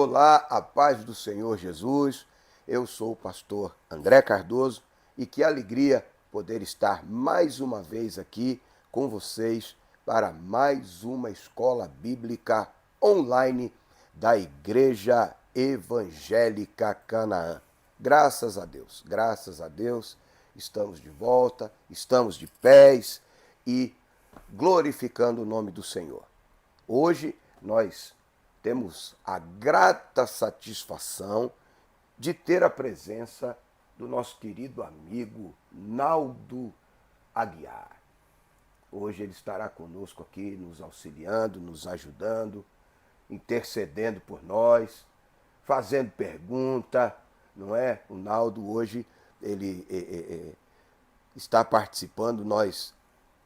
Olá, a paz do Senhor Jesus. Eu sou o pastor André Cardoso e que alegria poder estar mais uma vez aqui com vocês para mais uma escola bíblica online da Igreja Evangélica Canaã. Graças a Deus, estamos de volta, estamos de pés e glorificando o nome do Senhor. Hoje nós temos a grata satisfação de ter a presença do nosso querido amigo Naldo Aguiar. Hoje ele estará conosco aqui, nos auxiliando, nos ajudando, intercedendo por nós, fazendo pergunta, não é? O Naldo hoje ele está participando. Nós,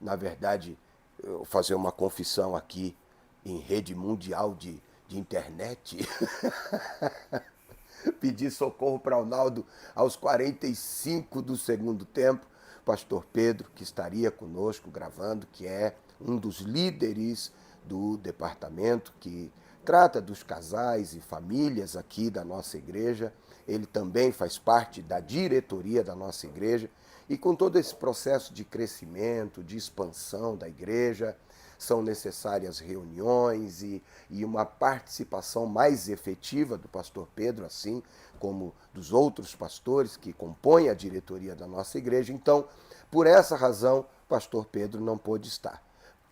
na verdade, eu vou fazer uma confissão aqui em rede mundial de internet. Pedi socorro para o Naldo aos 45 do segundo tempo. Pastor Pedro, que estaria conosco gravando, que é um dos líderes do departamento que trata dos casais e famílias aqui da nossa igreja. Ele também faz parte da diretoria da nossa igreja. E com todo esse processo de crescimento, de expansão da igreja, são necessárias reuniões e uma participação mais efetiva do pastor Pedro, assim como dos outros pastores que compõem a diretoria da nossa igreja. Então, por essa razão, o pastor Pedro não pôde estar.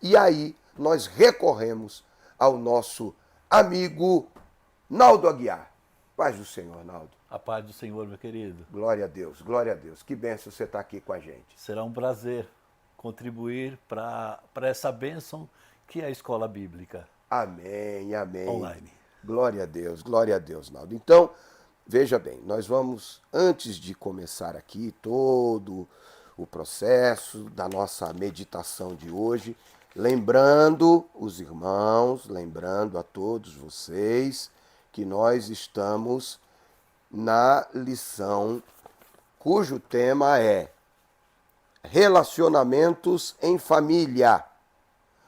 E aí nós recorremos ao nosso amigo Naldo Aguiar. Paz do Senhor, Naldo. A paz do Senhor, meu querido. Glória a Deus, glória a Deus. Que bênção você estar aqui com a gente. Será um prazer contribuir para essa bênção que é a escola bíblica. Amém, amém. Online. Glória a Deus, Naldo. Então, veja bem, nós vamos, antes de começar aqui todo o processo da nossa meditação de hoje, lembrando os irmãos, lembrando a todos vocês que nós estamos na lição cujo tema é Relacionamentos em Família,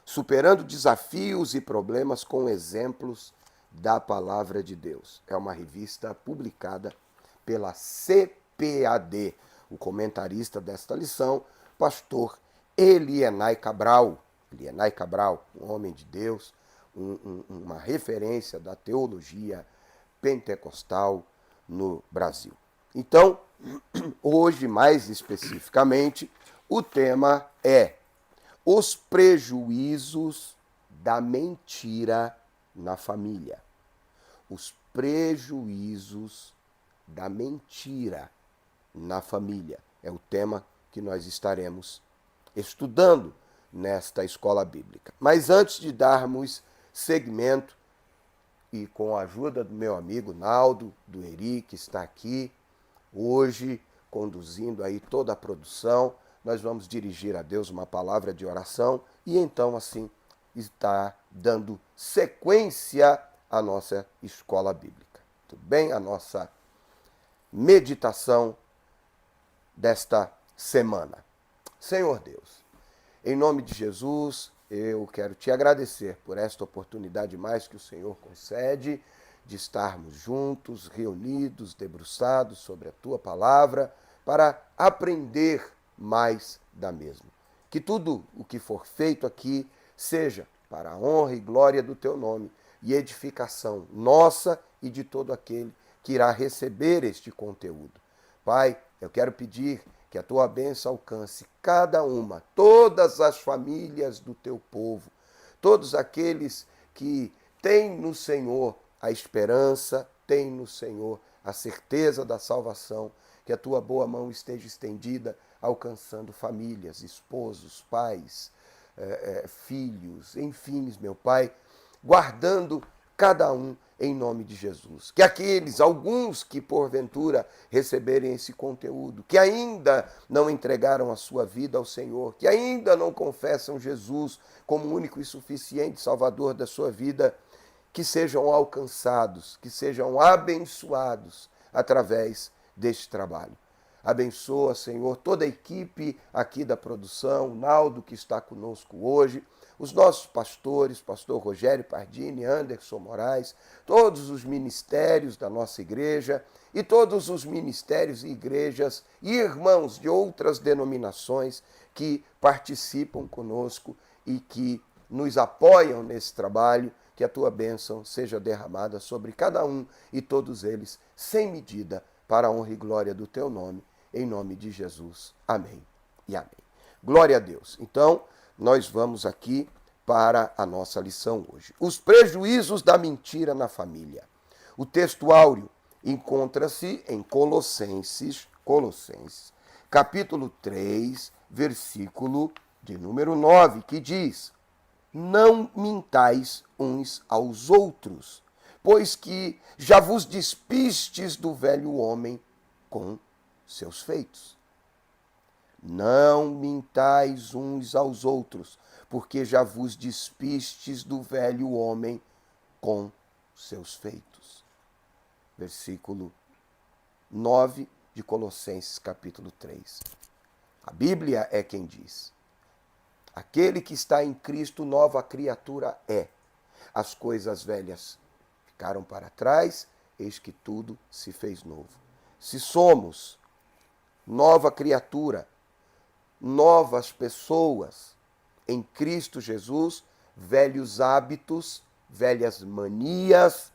superando desafios e problemas com exemplos da Palavra de Deus. É uma revista publicada pela CPAD. O comentarista desta lição, pastor Elienay Cabral. Elienay Cabral, um homem de Deus, uma referência da teologia pentecostal no Brasil. Então, hoje, mais especificamente, o tema é os prejuízos da mentira na família. Os prejuízos da mentira na família. É o tema que nós estaremos estudando nesta escola bíblica. Mas antes de darmos segmento, e com a ajuda do meu amigo Naldo, do Eri, que está aqui hoje, conduzindo aí toda a produção, nós vamos dirigir a Deus uma palavra de oração e então assim está dando sequência à nossa escola bíblica. Tudo bem? A nossa meditação desta semana. Senhor Deus, em nome de Jesus, eu quero te agradecer por esta oportunidade mais que o Senhor concede de estarmos juntos, reunidos, debruçados sobre a tua palavra para aprender mais da mesma. Que tudo o que for feito aqui seja para a honra e glória do teu nome e edificação nossa e de todo aquele que irá receber este conteúdo. Pai, eu quero pedir que a tua bênção alcance cada uma, todas as famílias do teu povo, todos aqueles que têm no Senhor a esperança, têm no Senhor a certeza da salvação, que a tua boa mão esteja estendida, alcançando famílias, esposos, pais, filhos, enfim, meu Pai, guardando cada um em nome de Jesus. Que alguns que porventura receberem esse conteúdo, que ainda não entregaram a sua vida ao Senhor, que ainda não confessam Jesus como único e suficiente Salvador da sua vida, que sejam alcançados, que sejam abençoados através deste trabalho. Abençoa, Senhor, toda a equipe aqui da produção, o Naldo que está conosco hoje, os nossos pastores, pastor Rogério Pardini, Anderson Moraes, todos os ministérios da nossa igreja e todos os ministérios e igrejas e irmãos de outras denominações que participam conosco e que nos apoiam nesse trabalho, que a tua bênção seja derramada sobre cada um e todos eles, sem medida, para a honra e glória do teu nome, em nome de Jesus. Amém e amém. Glória a Deus. Então, nós vamos aqui para a nossa lição hoje. Os prejuízos da mentira na família. O texto áureo encontra-se em Colossenses, capítulo 3, versículo de número 9, que diz: não mintais uns aos outros, pois que já vos despistes do velho homem com seus feitos. Não mintais uns aos outros, porque já vos despistes do velho homem com seus feitos. Versículo 9 de Colossenses, capítulo 3. A Bíblia é quem diz: aquele que está em Cristo, nova criatura é. As coisas velhas ficaram para trás, eis que tudo se fez novo. Se somos nova criatura, novas pessoas em Cristo Jesus, velhos hábitos, velhas manias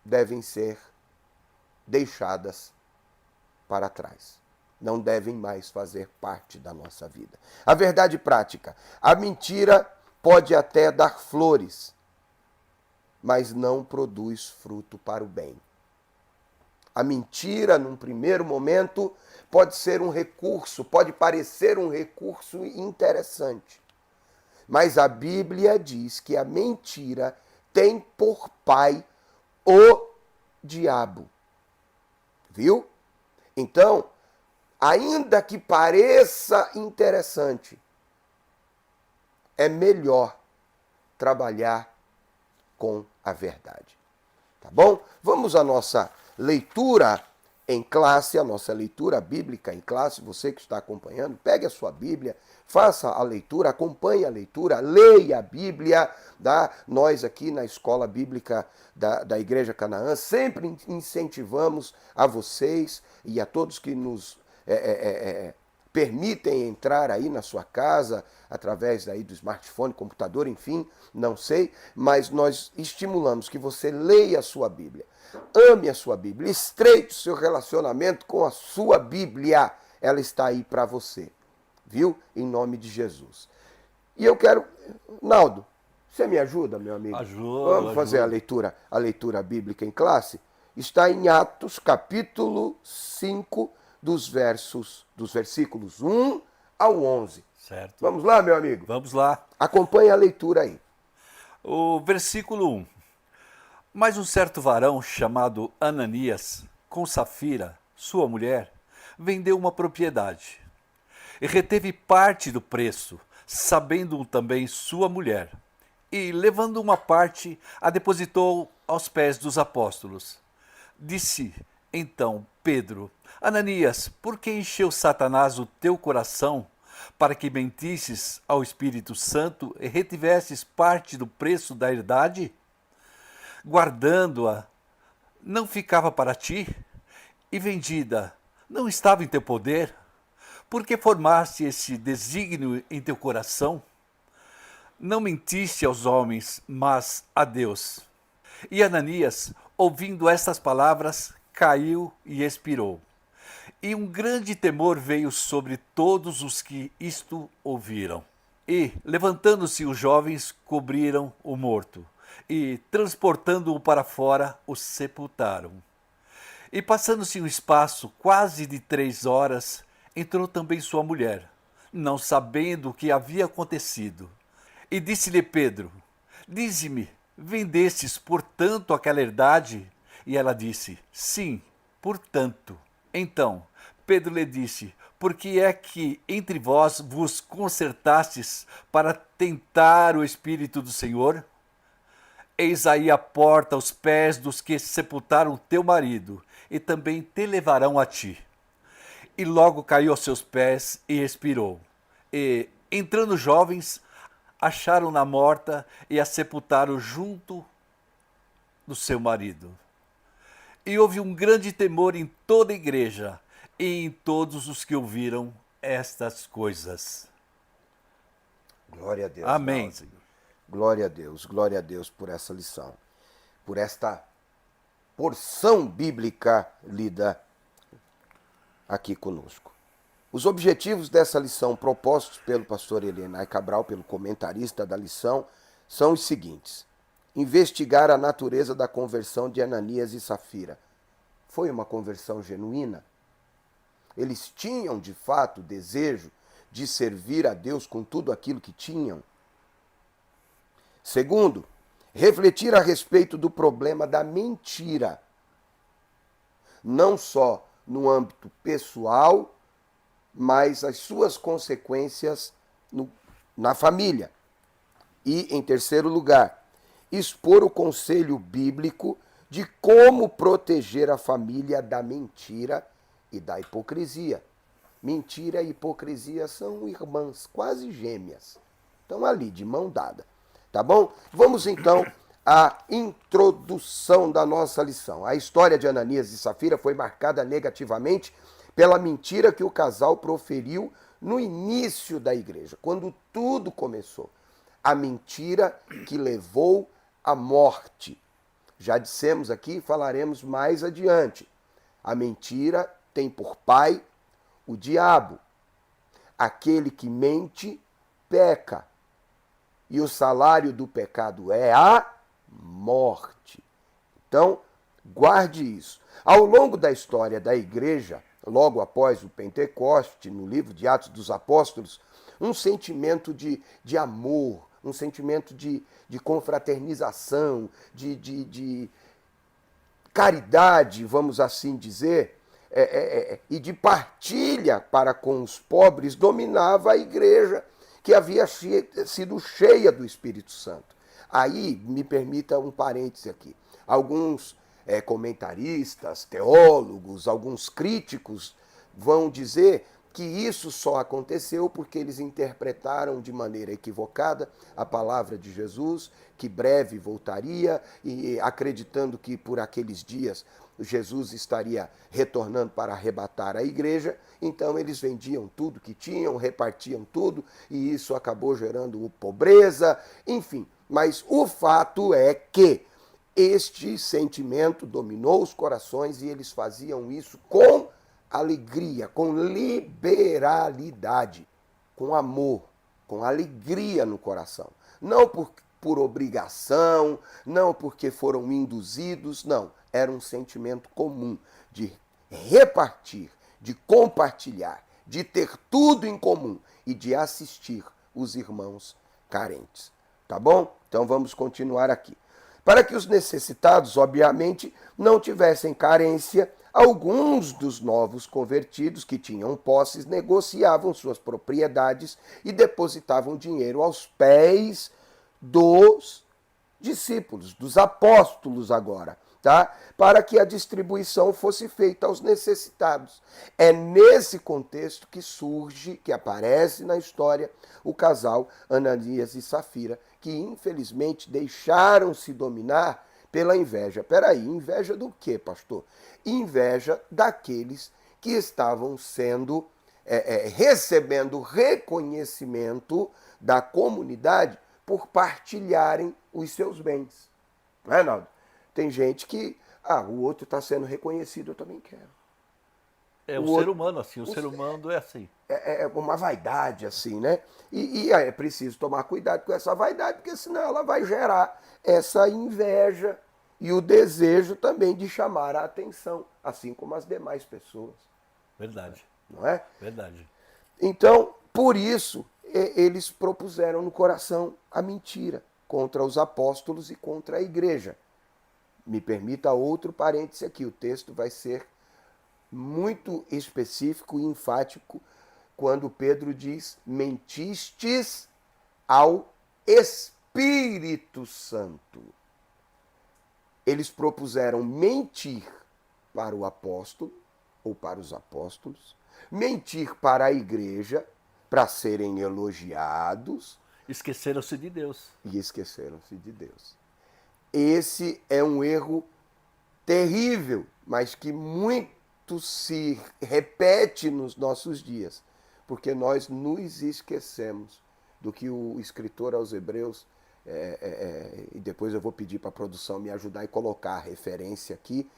devem ser deixadas para trás. Não devem mais fazer parte da nossa vida. A verdade prática: a mentira pode até dar flores, mas não produz fruto para o bem. A mentira, num primeiro momento, pode ser um recurso, pode parecer um recurso interessante. Mas a Bíblia diz que a mentira tem por pai o diabo. Viu? Então, ainda que pareça interessante, é melhor trabalhar com a verdade. Tá bom? Vamos à nossa leitura em classe, a nossa leitura bíblica em classe. Você que está acompanhando, pegue a sua Bíblia, faça a leitura, acompanhe a leitura, leia a Bíblia. Nós aqui na Escola Bíblica da Igreja Canaã sempre incentivamos a vocês e a todos que nos permitem entrar aí na sua casa, através aí do smartphone, computador, enfim, não sei, mas nós estimulamos que você leia a sua Bíblia, ame a sua Bíblia, estreite o seu relacionamento com a sua Bíblia, ela está aí para você, viu? Em nome de Jesus. E eu quero, Naldo, você me ajuda, meu amigo? Vamos fazer a leitura bíblica em classe? Está em Atos, capítulo 5, dos versículos 1 ao 11. Certo. Vamos lá, meu amigo? Vamos lá. Acompanhe a leitura aí. O versículo 1. Mas um certo varão chamado Ananias, com Safira, sua mulher, vendeu uma propriedade e reteve parte do preço, sabendo também sua mulher, e levando uma parte, a depositou aos pés dos apóstolos. Disse então Pedro: Ananias, por que encheu Satanás o teu coração para que mentisses ao Espírito Santo e retivesses parte do preço da herdade? Guardando-a, não ficava para ti? E vendida, não estava em teu poder? Por que formaste esse desígnio em teu coração? Não mentiste aos homens, mas a Deus. E Ananias, ouvindo estas palavras, caiu e expirou. E um grande temor veio sobre todos os que isto ouviram. E, levantando-se os jovens, cobriram o morto, e, transportando-o para fora, o sepultaram. E, passando-se um espaço quase de 3 horas, entrou também sua mulher, não sabendo o que havia acontecido. E disse-lhe Pedro: Dize-me, vendestes, portanto, aquela herdade? E ela disse: Sim, portanto. Então Pedro lhe disse: Por que é que entre vós vos concertastes para tentar o Espírito do Senhor? Eis aí a porta aos pés dos que sepultaram teu marido, e também te levarão a ti. e logo caiu aos seus pés e expirou. E, entrando jovens, acharam-na morta e a sepultaram junto do seu marido. E houve um grande temor em toda a igreja e em todos os que ouviram estas coisas. Glória a Deus. Amém, Naldo. Senhor. Glória a Deus por essa lição, por esta porção bíblica lida aqui conosco. Os objetivos dessa lição propostos pelo pastor Elienay Cabral, pelo comentarista da lição, são os seguintes: investigar a natureza da conversão de Ananias e Safira. Foi uma conversão genuína? Eles tinham, de fato, desejo de servir a Deus com tudo aquilo que tinham? Segundo, refletir a respeito do problema da mentira, não só no âmbito pessoal, mas as suas consequências na família. E, em terceiro lugar, expor o conselho bíblico de como proteger a família da mentira e da hipocrisia. Mentira e hipocrisia são irmãs, quase gêmeas. Estão ali, de mão dada. Tá bom? Vamos então à introdução da nossa lição. A história de Ananias e Safira foi marcada negativamente pela mentira que o casal proferiu no início da igreja, quando tudo começou. A mentira que levou à morte. Já dissemos aqui, falaremos mais adiante. A mentira tem por pai o diabo. Aquele que mente, peca. E o salário do pecado é a morte. Então, guarde isso. Ao longo da história da igreja, logo após o Pentecoste, no livro de Atos dos Apóstolos, um sentimento de amor, um sentimento de confraternização, de caridade, vamos assim dizer, e de partilha para com os pobres, dominava a igreja, que havia sido cheia do Espírito Santo. Aí, me permita um parêntese aqui. Alguns comentaristas, teólogos, alguns críticos vão dizer que isso só aconteceu porque eles interpretaram de maneira equivocada a palavra de Jesus, que breve voltaria, e acreditando que por aqueles dias Jesus estaria retornando para arrebatar a igreja, então eles vendiam tudo que tinham, repartiam tudo, e isso acabou gerando pobreza, enfim. Mas o fato é que este sentimento dominou os corações e eles faziam isso com alegria, com liberalidade, com amor, com alegria no coração. Não por obrigação, não porque foram induzidos, não. Era um sentimento comum de repartir, de compartilhar, de ter tudo em comum e de assistir os irmãos carentes. Tá bom? Então vamos continuar aqui. Para que os necessitados, obviamente, não tivessem carência, alguns dos novos convertidos que tinham posses negociavam suas propriedades e depositavam dinheiro aos pés dos discípulos, dos apóstolos agora, tá? Para que a distribuição fosse feita aos necessitados. É nesse contexto que surge, que aparece na história, o casal Ananias e Safira, que infelizmente deixaram-se dominar pela inveja. Peraí, inveja do quê, pastor? Inveja daqueles que estavam sendo, recebendo reconhecimento da comunidade por partilharem os seus bens. Não é, Naldo? Tem gente que, o outro está sendo reconhecido, eu também quero. Ser humano assim, o ser humano é assim. É uma vaidade, assim, né? E é preciso tomar cuidado com essa vaidade, porque senão ela vai gerar essa inveja e o desejo também de chamar a atenção, assim como as demais pessoas. Verdade. Não é? Verdade. Então, por isso, eles propuseram no coração a mentira contra os apóstolos e contra a igreja. Me permita outro parêntese aqui, o texto vai ser muito específico e enfático quando Pedro diz: mentistes ao Espírito Santo. Eles propuseram mentir para o apóstolo ou para os apóstolos, mentir para a igreja, para serem elogiados, Esqueceram-se de Deus. e esqueceram-se de Deus. Esse é um erro terrível, mas que muito se repete nos nossos dias, porque nós nos esquecemos do que o escritor aos Hebreus, e depois eu vou pedir para a produção me ajudar e colocar a referência aqui,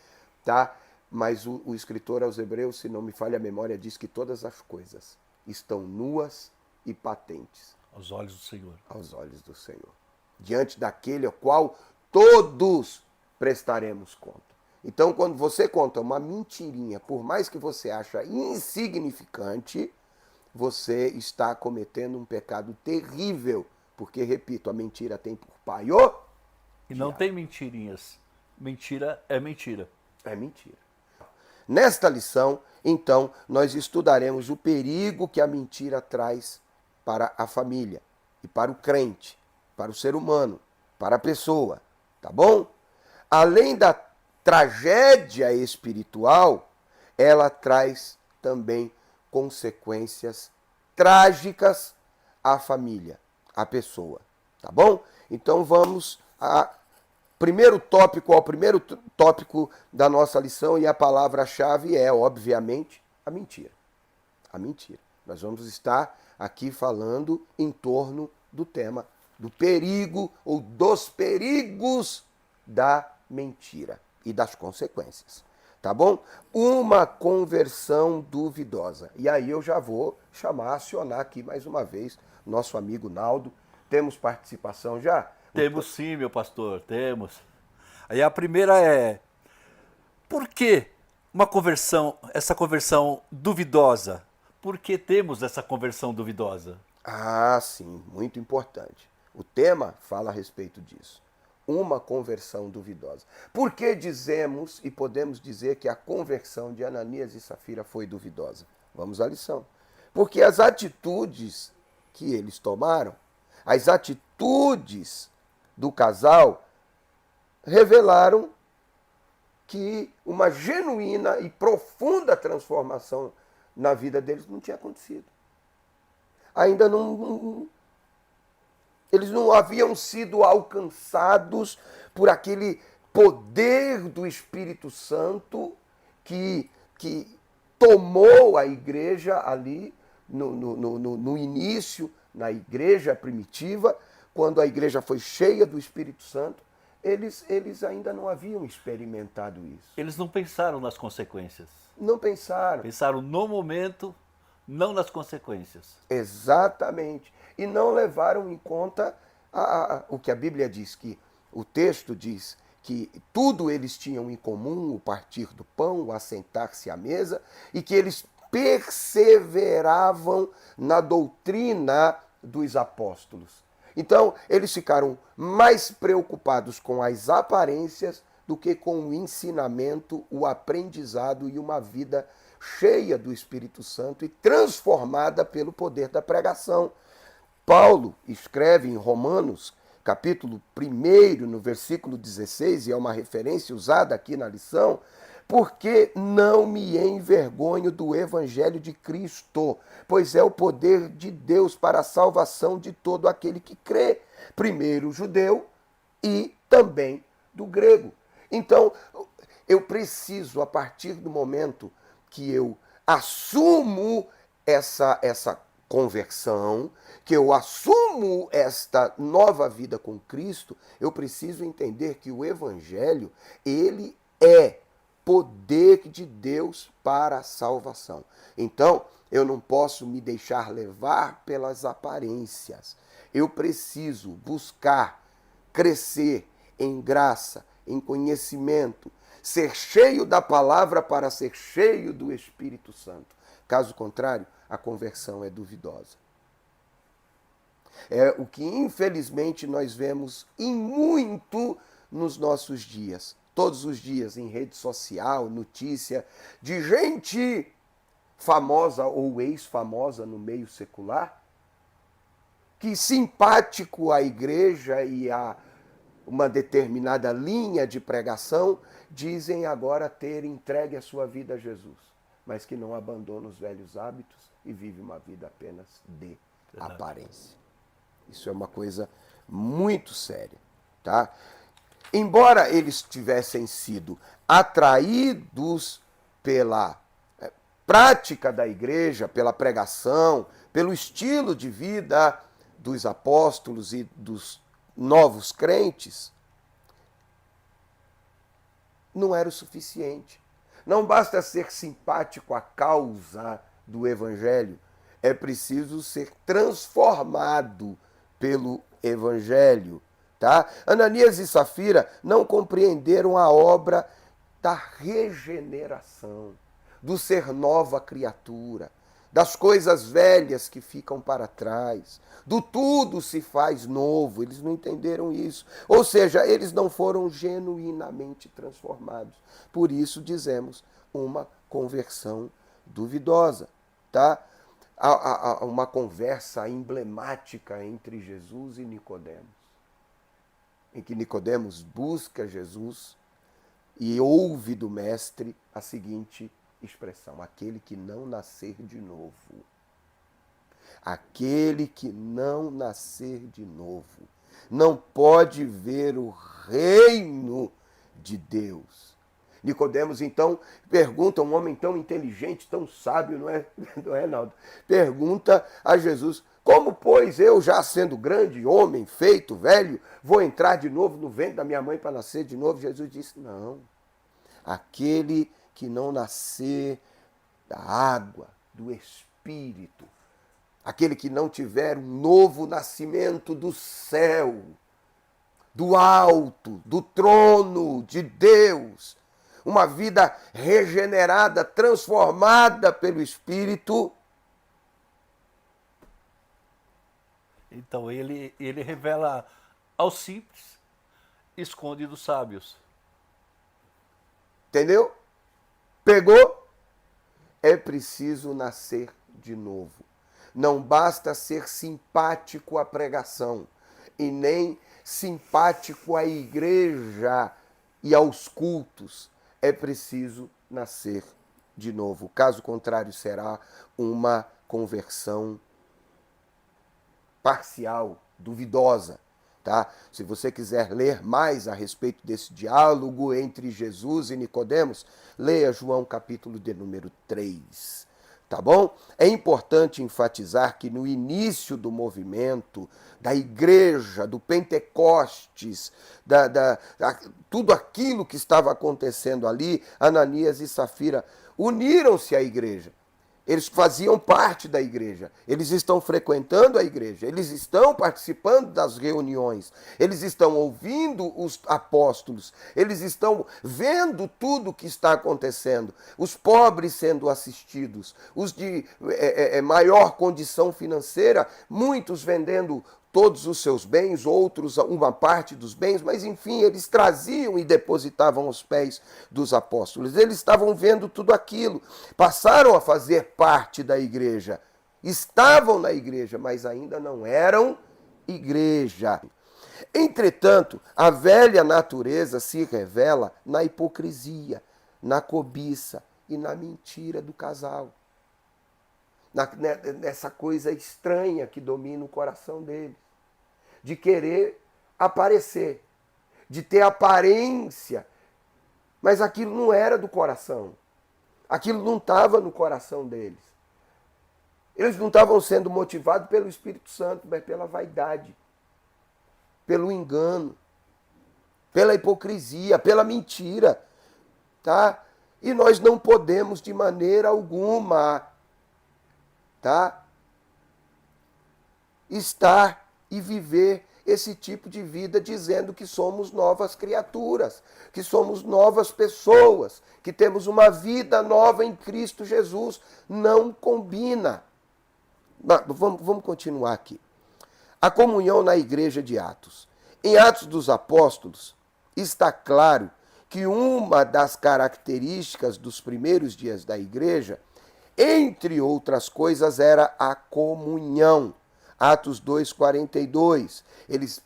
tá? Mas o escritor aos Hebreus, se não me falha a memória, diz que todas as coisas estão nuas e patentes Aos olhos do Senhor. aos olhos do Senhor, diante daquele ao qual todos prestaremos conta. Então, quando você conta uma mentirinha, por mais que você ache insignificante, você está cometendo um pecado terrível, porque, repito, a mentira tem por pai o E não tem mentirinhas. Mentira é mentira. é mentira. Nesta lição, então, nós estudaremos o perigo que a mentira traz para a família e para o crente, para o ser humano, para a pessoa, tá bom? Além da tragédia espiritual, ela traz também consequências trágicas à família, à pessoa, tá bom? Então vamos ao primeiro tópico da nossa lição, e a palavra-chave é, obviamente, a mentira. A mentira. Nós vamos estar aqui falando em torno do tema do perigo ou dos perigos da mentira e das consequências. Tá bom? Uma conversão duvidosa. E aí eu já vou acionar aqui mais uma vez nosso amigo Naldo. Temos participação já? Temos sim, meu pastor, temos. Aí a primeira é: por que essa conversão duvidosa? Por que temos essa conversão duvidosa? Ah, sim, muito importante. O tema fala a respeito disso. Uma conversão duvidosa. Por que dizemos e podemos dizer que a conversão de Ananias e Safira foi duvidosa? Vamos à lição. Porque as atitudes que eles tomaram, as atitudes do casal, revelaram que uma genuína e profunda transformação na vida deles não tinha acontecido. Ainda eles não haviam sido alcançados por aquele poder do Espírito Santo que tomou a igreja ali no início, na igreja primitiva, quando a igreja foi cheia do Espírito Santo. Eles ainda não haviam experimentado isso. Eles não pensaram nas consequências. Não pensaram. Pensaram no momento, não nas consequências. Exatamente. E não levaram em conta o que a Bíblia diz, que o texto diz que tudo eles tinham em comum, o partir do pão, o assentar-se à mesa, e que eles perseveravam na doutrina dos apóstolos. Então, eles ficaram mais preocupados com as aparências do que com o ensinamento, o aprendizado e uma vida cheia do Espírito Santo e transformada pelo poder da pregação. Paulo escreve em Romanos, capítulo 1, no versículo 16, e é uma referência usada aqui na lição: porque não me envergonho do evangelho de Cristo, pois é o poder de Deus para a salvação de todo aquele que crê, primeiro o judeu e também do grego. Então, eu preciso, a partir do momento que eu assumo essa conversão, que eu assumo esta nova vida com Cristo, eu preciso entender que o evangelho, ele é poder de Deus para a salvação. Então, eu não posso me deixar levar pelas aparências. Eu preciso buscar crescer em graça, em conhecimento, ser cheio da palavra para ser cheio do Espírito Santo. Caso contrário, a conversão é duvidosa. É o que, infelizmente, nós vemos em muito nos nossos dias. Todos os dias em rede social, notícia de gente famosa ou ex-famosa no meio secular, que simpático à igreja e a uma determinada linha de pregação, dizem agora ter entregue a sua vida a Jesus. mas que não abandona os velhos hábitos e vive uma vida apenas de aparência. Isso é uma coisa muito séria, tá? Embora eles tivessem sido atraídos pela prática da igreja, pela pregação, pelo estilo de vida dos apóstolos e dos novos crentes, não era o suficiente. Não basta ser simpático à causa do evangelho, é preciso ser transformado pelo evangelho, tá? Ananias e Safira não compreenderam a obra da regeneração, do ser nova criatura, das coisas velhas que ficam para trás, do tudo se faz novo. Eles não entenderam isso. Ou seja, eles não foram genuinamente transformados. Por isso dizemos uma conversão duvidosa, tá? Há uma conversa emblemática entre Jesus e Nicodemos, em que Nicodemos busca Jesus e ouve do mestre a seguinte expressão: aquele que não nascer de novo. Aquele que não nascer de novo não pode ver o reino de Deus. Nicodemos, então, pergunta, um homem tão inteligente, tão sábio, não é, Naldo? Pergunta a Jesus: como, pois, eu, já sendo grande, homem, feito, velho, vou entrar de novo no ventre da minha mãe para nascer de novo? Jesus disse: não. Aquele que não nascer da água, do Espírito, aquele que não tiver um novo nascimento do céu, do alto, do trono de Deus, uma vida regenerada, transformada pelo Espírito. Então ele revela aos simples, esconde dos sábios. Entendeu? Pegou? É preciso nascer de novo. Não basta ser simpático à pregação e nem simpático à igreja e aos cultos. É preciso nascer de novo. Caso contrário, será uma conversão parcial, duvidosa. Tá? Se você quiser ler mais a respeito desse diálogo entre Jesus e Nicodemos, leia João capítulo de número 3. Tá bom? É importante enfatizar que no início do movimento, da igreja, do Pentecostes, tudo aquilo que estava acontecendo ali, Ananias e Safira uniram-se à igreja. Eles faziam parte da igreja, eles estão frequentando a igreja, eles estão participando das reuniões, eles estão ouvindo os apóstolos, eles estão vendo tudo o que está acontecendo, os pobres sendo assistidos, os de maior condição financeira, muitos vendendo todos os seus bens, outros uma parte dos bens, mas enfim, eles traziam e depositavam aos pés dos apóstolos. Eles estavam vendo tudo aquilo, passaram a fazer parte da igreja, estavam na igreja, mas ainda não eram igreja. Entretanto, a velha natureza se revela na hipocrisia, na cobiça e na mentira do casal. Nessa coisa estranha que domina o coração deles, de querer aparecer, de ter aparência, mas aquilo não era do coração, aquilo não estava no coração deles. Eles não estavam sendo motivados pelo Espírito Santo, mas pela vaidade, pelo engano, pela hipocrisia, pela mentira, tá? E nós não podemos de maneira alguma, tá, estar e viver esse tipo de vida dizendo que somos novas criaturas, que somos novas pessoas, que temos uma vida nova em Cristo Jesus. Não combina. Vamos continuar aqui. A comunhão na igreja de Atos. Em Atos dos Apóstolos, está claro que uma das características dos primeiros dias da igreja, entre outras coisas, era a comunhão. Atos 2,42. Eles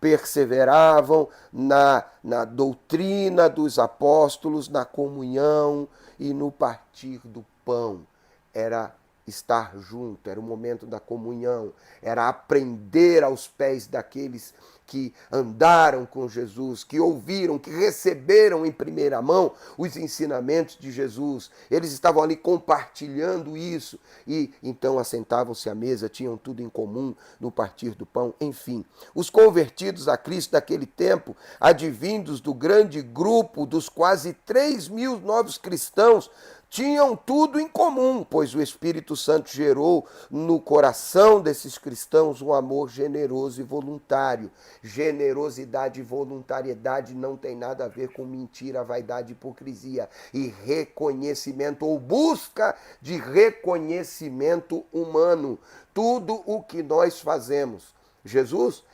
perseveravam na doutrina dos apóstolos, na comunhão e no partir do pão era estar junto, era o momento da comunhão, era aprender aos pés daqueles que andaram com Jesus, que ouviram, que receberam em primeira mão os ensinamentos de Jesus. Eles estavam ali compartilhando isso e então assentavam-se à mesa, tinham tudo em comum no partir do pão, enfim. Os convertidos a Cristo daquele tempo, advindos do grande grupo dos quase 3.000 novos cristãos, tinham tudo em comum, pois o Espírito Santo gerou no coração desses cristãos um amor generoso e voluntário. Generosidade e voluntariedade não tem nada a ver com mentira, vaidade, hipocrisia e reconhecimento ou busca de reconhecimento humano. Tudo o que nós fazemos. Jesus,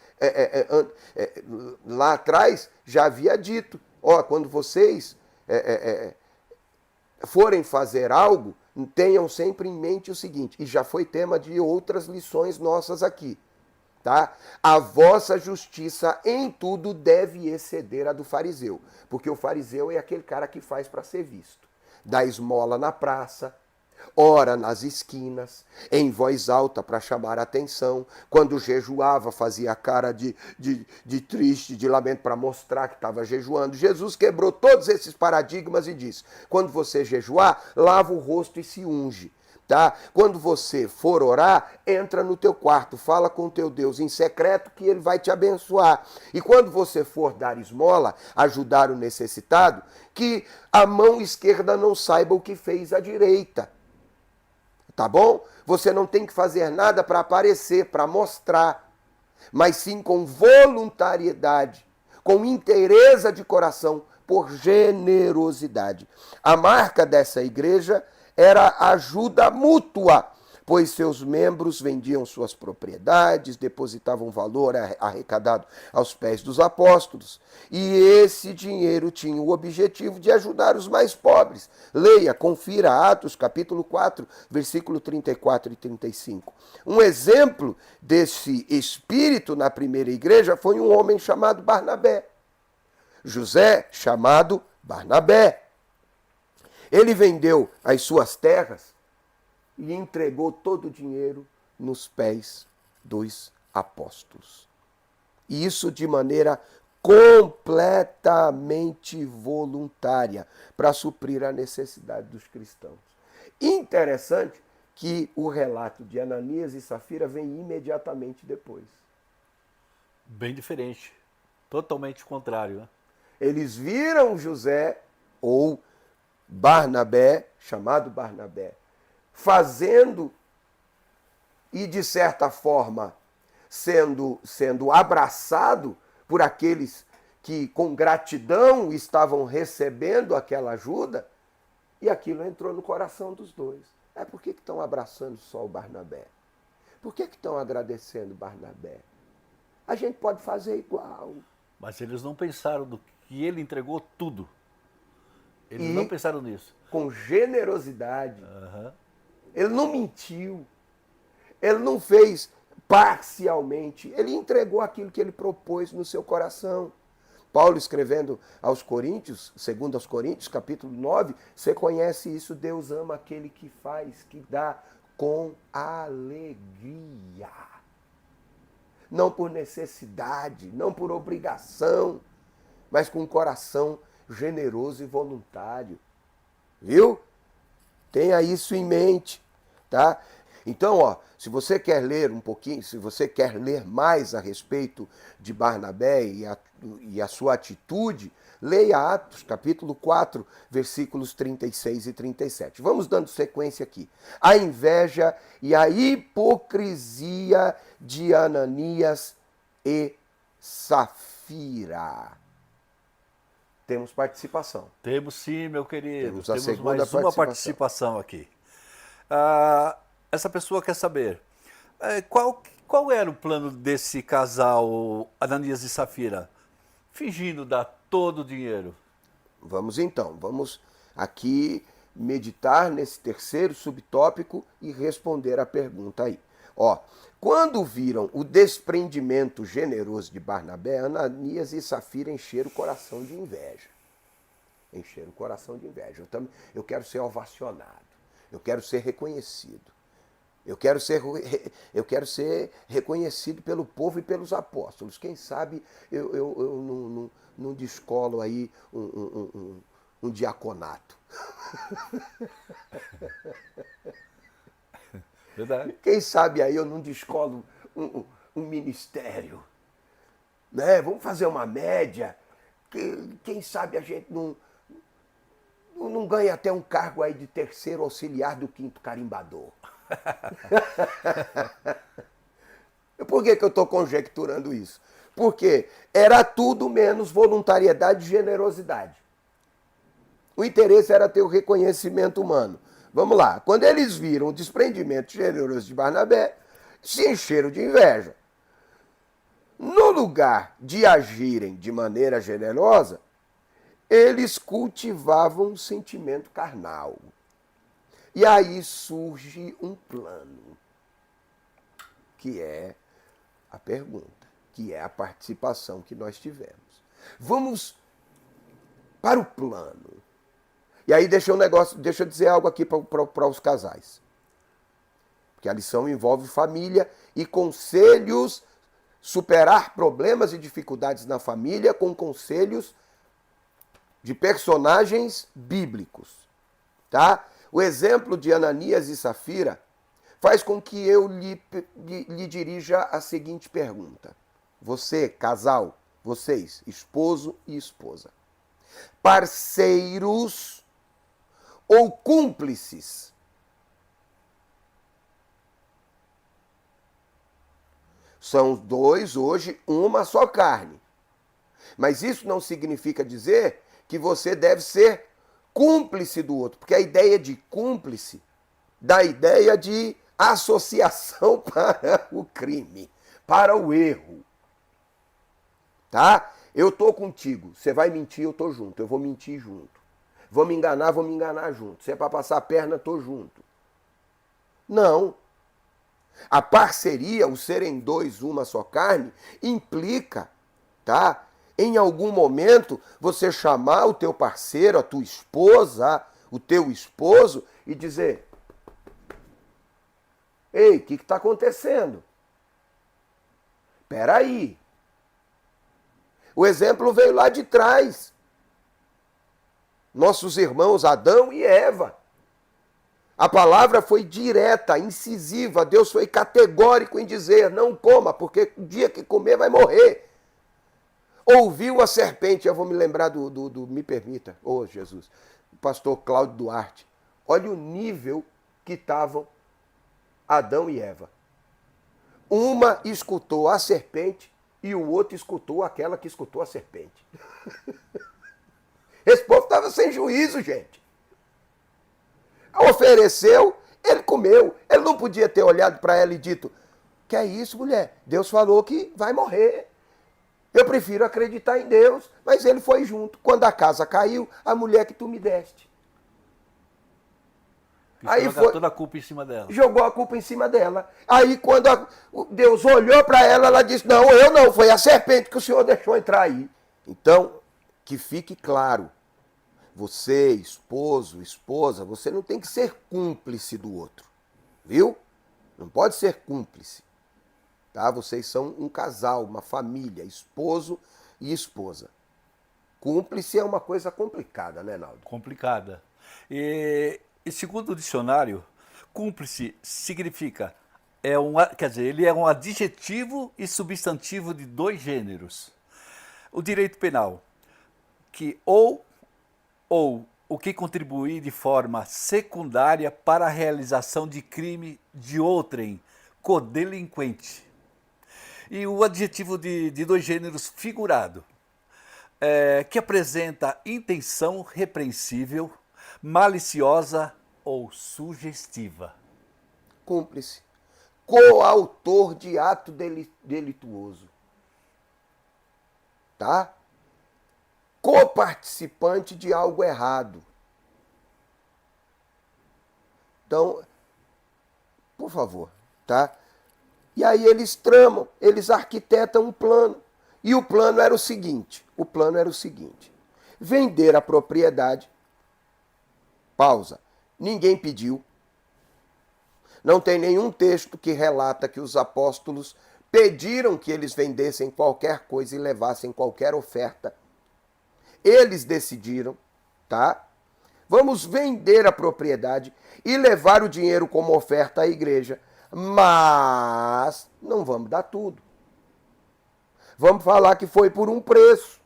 lá atrás, já havia dito, quando vocês forem fazer algo, tenham sempre em mente o seguinte, e já foi tema de outras lições nossas aqui, tá? A vossa justiça em tudo deve exceder a do fariseu, porque o fariseu é aquele cara que faz para ser visto. Dá esmola na praça, ora nas esquinas, em voz alta para chamar a atenção. Quando jejuava, fazia cara de triste, de lamento para mostrar que estava jejuando. Jesus quebrou todos esses paradigmas e disse, quando você jejuar, lava o rosto e se unge. Tá? Quando você for orar, entra no teu quarto, fala com o teu Deus em secreto que ele vai te abençoar. E quando você for dar esmola, ajudar o necessitado, que a mão esquerda não saiba o que fez a direita. Tá bom? Você não tem que fazer nada para aparecer, para mostrar, mas sim com voluntariedade, com inteireza de coração, por generosidade. A marca dessa igreja era ajuda mútua, pois seus membros vendiam suas propriedades, depositavam valor arrecadado aos pés dos apóstolos, e esse dinheiro tinha o objetivo de ajudar os mais pobres. Leia, confira Atos capítulo 4, versículo 34 e 35. Um exemplo desse espírito na primeira igreja foi um homem chamado Barnabé. José, chamado Barnabé. Ele vendeu as suas terras e entregou todo o dinheiro nos pés dos apóstolos. E isso de maneira completamente voluntária, para suprir a necessidade dos cristãos. Interessante que o relato de Ananias e Safira vem imediatamente depois. Bem diferente. Totalmente contrário, né? Eles viram José, ou Barnabé, chamado Barnabé, fazendo e, de certa forma, sendo abraçado por aqueles que, com gratidão, estavam recebendo aquela ajuda, e aquilo entrou no coração dos dois. Por que estão abraçando só o Barnabé? Por que estão agradecendo Barnabé? A gente pode fazer igual. Mas eles não pensaram do que ele entregou tudo. Eles não pensaram nisso. Com generosidade. Ele não mentiu. Ele não fez parcialmente. Ele entregou aquilo que ele propôs no seu coração. Paulo escrevendo aos Coríntios, segundo aos Coríntios, capítulo 9, você conhece isso, Deus ama aquele que faz, que dá com alegria. Não por necessidade, não por obrigação, mas com um coração generoso e voluntário. Viu? Tenha isso em mente, tá? Então, se você quer ler um pouquinho, se você quer ler mais a respeito de Barnabé e a sua atitude, leia Atos, capítulo 4, versículos 36 e 37. Vamos dando sequência aqui. A inveja e a hipocrisia de Ananias e Safira. Temos participação. Temos sim, meu querido. Temos a segunda mais uma participação aqui. Essa pessoa quer saber qual era o plano desse casal, Ananias e Safira, fingindo dar todo o dinheiro. Vamos então, vamos aqui meditar nesse terceiro subtópico e responder a pergunta aí. Quando viram o desprendimento generoso de Barnabé, Ananias e Safira encheram o coração de inveja. Encheram o coração de inveja. Eu quero ser ovacionado. Eu quero ser reconhecido. Eu quero ser reconhecido pelo povo e pelos apóstolos. Quem sabe eu não descolo aí um diaconato. Verdade. Quem sabe aí eu não descolo um ministério. Né? Vamos fazer uma média. Quem sabe a gente não ganha até um cargo aí de terceiro auxiliar do quinto carimbador. Por que eu estou conjecturando isso? Porque era tudo menos voluntariedade e generosidade. O interesse era ter o reconhecimento humano. Vamos lá. Quando eles viram o desprendimento generoso de Barnabé, se encheram de inveja. No lugar de agirem de maneira generosa, eles cultivavam um sentimento carnal. E aí surge um plano, que é a pergunta, que é a participação que nós tivemos. Vamos para o plano. E aí deixa eu dizer algo aqui para os casais. Porque a lição envolve família e conselhos, superar problemas e dificuldades na família com conselhos de personagens bíblicos. Tá? O exemplo de Ananias e Safira faz com que eu lhe dirija a seguinte pergunta. Você, casal, vocês, esposo e esposa, parceiros ou cúmplices? São dois hoje, uma só carne. Mas isso não significa dizer que você deve ser cúmplice do outro, porque a ideia de cúmplice dá a ideia de associação para o crime, para o erro. Tá? Eu tô contigo, você vai mentir, eu tô junto, eu vou mentir junto. Vou me enganar junto. Se é para passar a perna, tô junto. Não. A parceria, o serem dois, uma só carne, implica, tá? Em algum momento, você chamar o teu parceiro, a tua esposa, o teu esposo e dizer: ei, o que está acontecendo? Espera aí. O exemplo veio lá de trás. Nossos irmãos Adão e Eva. A palavra foi direta, incisiva. Deus foi categórico em dizer: não coma, porque o dia que comer vai morrer. Ouviu a serpente, eu vou me lembrar me permita, Jesus, o pastor Cláudio Duarte. Olha o nível que estavam Adão e Eva. Uma escutou a serpente e o outro escutou aquela que escutou a serpente. Esse povo estava sem juízo, gente. Ofereceu, ele comeu. Ele não podia ter olhado para ela e dito: que é isso, mulher? Deus falou que vai morrer. Eu prefiro acreditar em Deus. Mas ele foi junto. Quando a casa caiu, a mulher que tu me deste. Aí foi toda a culpa em cima dela. Jogou a culpa em cima dela. Aí quando Deus olhou para ela, ela disse: não, eu não, foi a serpente que o Senhor deixou entrar aí. Então, que fique claro. Você, esposo, esposa, você não tem que ser cúmplice do outro. Viu? Não pode ser cúmplice. Tá? Vocês são um casal, uma família, esposo e esposa. Cúmplice é uma coisa complicada, né, Naldo? Complicada. E segundo o dicionário, cúmplice significa, ele é um adjetivo e substantivo de dois gêneros. O direito penal, que ou o que contribuir de forma secundária para a realização de crime de outrem, codelinquente. E o adjetivo de dois gêneros figurado, que apresenta intenção repreensível, maliciosa ou sugestiva. Cúmplice. Coautor de ato delituoso. Tá? Coparticipante de algo errado. Então, por favor, tá? E aí eles tramam, eles arquitetam um plano. E o plano era o seguinte, vender a propriedade, pausa, ninguém pediu, Não tem nenhum texto que relata que os apóstolos pediram que eles vendessem qualquer coisa e levassem qualquer oferta. Eles decidiram, tá? Vamos vender a propriedade e levar o dinheiro como oferta à igreja, mas não vamos dar tudo. Vamos falar que foi por um preço,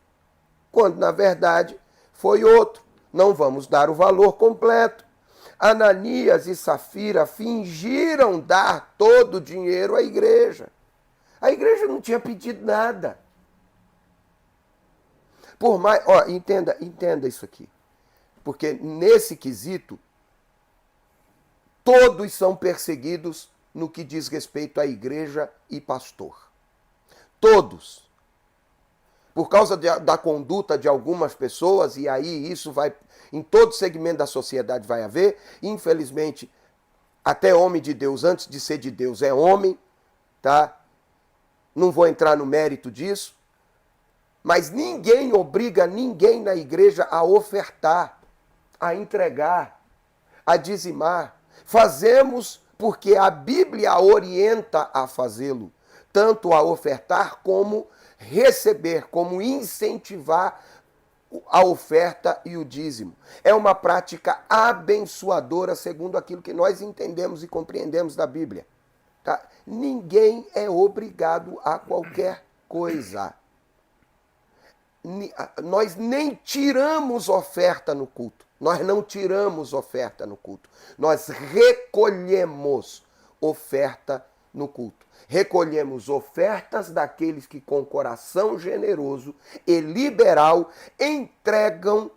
quando na verdade foi outro. Não vamos dar o valor completo. Ananias e Safira fingiram dar todo o dinheiro à igreja. A igreja não tinha pedido nada. Por mais, entenda isso aqui. Porque nesse quesito, todos são perseguidos no que diz respeito à igreja e pastor. Todos. Por causa da conduta de algumas pessoas, e aí isso vai, em todo segmento da sociedade vai haver, infelizmente, até homem de Deus, antes de ser de Deus, é homem, tá? Não vou entrar no mérito disso, mas ninguém obriga ninguém na igreja a ofertar, a entregar, a dizimar. Fazemos porque a Bíblia orienta a fazê-lo, tanto a ofertar como receber, como incentivar a oferta e o dízimo. É uma prática abençoadora segundo aquilo que nós entendemos e compreendemos da Bíblia. Tá? Ninguém é obrigado a qualquer coisa. Nós nem tiramos oferta no culto. Nós não tiramos oferta no culto. Nós recolhemos oferta no culto. Recolhemos ofertas daqueles que com coração generoso e liberal entregam